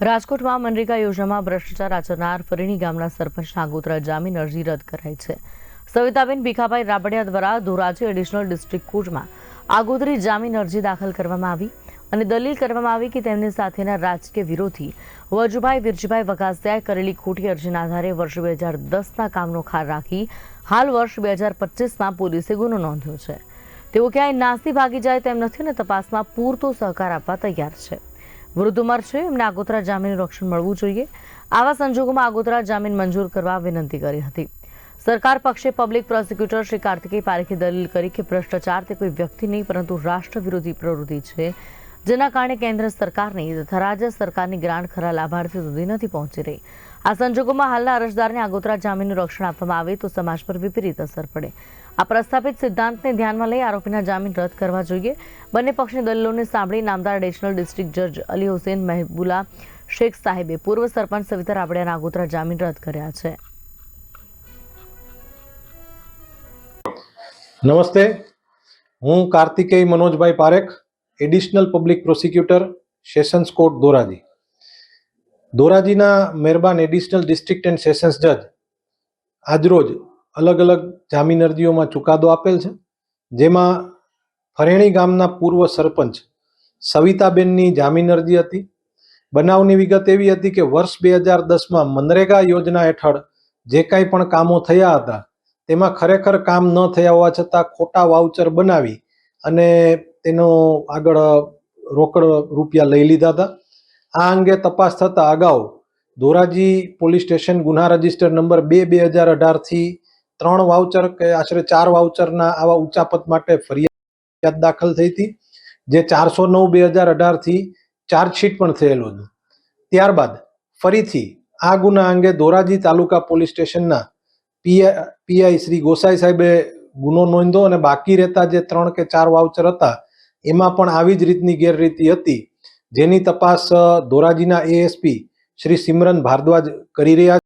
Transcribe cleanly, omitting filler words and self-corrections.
રાજકોટમાં મનરેગા યોજનામાં ભ્રષ્ટાચાર આચરનાર ફરેણી ગામના સરપંચના આગોતરા જામીન અરજી રદ કરાઈ છે। સવિતાબેન ભીખાભાઈ રાબડિયા દ્વારા ધોરાજી એડિશનલ ડિસ્ટ્રિક્ટ કોર્ટમાં આગોતરી જામીન અરજી દાખલ કરવામાં આવી અને દલીલ કરવામાં આવી કે તેમની સાથેના રાજકીય વિરોધી વજુભાઈ વિરજીભાઈ વઘાસિયાએ કરેલી ખોટી અરજીના આધારે વર્ષ 2010ના કામનો ખાર રાખી હાલ વર્ષ 2025માં પોલીસે ગુનો નોંધ્યો છે। તેઓ ક્યાંય નાસી ભાગી જાય તેમ નથી અને તપાસમાં પૂરતો સહકાર આપવા તૈયાર છે। વૃદ્ધ ઉંમર છે, એમને આગોતરા જામીનનું રક્ષણ મળવું જોઈએ। આવા સંજોગોમાં આગોતરા જામીન મંજૂર કરવા વિનંતી કરી હતી। સરકાર પક્ષે પબ્લિક પ્રોસિક્યુટર શ્રી કાર્તિકેય પારેખે દલીલ કરી કે ભ્રષ્ટાચાર તે કોઈ વ્યક્તિ નહીં પરંતુ રાષ્ટ્ર વિરોધી પ્રવૃત્તિ છે, જેના કારણે કેન્દ્ર સરકારની તથા રાજ્ય સરકારની ગ્રાન્ટ ખરા લાભાર્થી સુધી નથી પહોંચી રહી। આ સંજોગોમાં હાલના અરજદારને આગોતરા જામીનનું રક્ષણ આપવામાં આવે તો સમાજ પર વિપરીત અસર પડે। આ પ્રસ્થાપિત સિદ્ધાંતને ધ્યાનમાં લઈ આરોપીના જામીન રદ કરવા જોઈએ। બંને પક્ષની દલીલોને સાંભળી નામદાર એડિશનલ ડિસ્ટ્રિક્ટ જજ અલી હુસેન મહેબુલા શેખ સાહેબે પૂર્વ સરપંચ સવિતા રાબડિયાના આગોતરા જામીન રદ કર્યા છે। નમસ્તે, હું Kartikeya Manojbhai Parekh, additional public prosecutor, sessions court Dhoraji. ધોરાજીના મહેરબાન એડિશનલ ડિસ્ટ્રિક્ટ એન્ડ સેશન્સ જજ આજરોજ અલગ અલગ જામીન અરજીઓમાં ચુકાદો આપેલ છે, જેમાં ફરેણી ગામના પૂર્વ સરપંચ સવિતાબેનની જામીન અરજી હતી। બનાવની વિગત એવી હતી કે વર્ષ 2010માં મનરેગા યોજના હેઠળ જે કાંઈ પણ કામો થયા હતા તેમાં ખરેખર કામ ન થયા હોવા છતાં ખોટા વાઉચર બનાવી અને તેનો આગળ રોકડ રૂપિયા લઈ લીધા હતા। આ અંગે તપાસ થતાં અગાઉ ધોરાજી પોલીસ સ્ટેશન ગુન્હા રજિસ્ટર નંબર 2/2018થી 3 વાઉચર કે આશરે 4 વાઉચરના આવા ઉચાપત માટે ફરિયાદ દાખલ થઈ હતી, જે 409/2018થી ચાર્જશીટ પણ થયેલો હતો। ત્યારબાદ ફરીથી આ ગુના અંગે ધોરાજી તાલુકા પોલીસ સ્ટેશનના પીઆઈ શ્રી ગોસાઈ સાહેબે ગુનો નોંધ્યો અને બાકી રહેતા જે 3 કે 4 વાઉચર હતા એમાં પણ આવી જ રીતની ગેરરીતિ હતી, જેની તપાસ ધોરાજીના એએસપી શ્રી સિમરન ભારદ્વાજ કરી રહ્યા છે।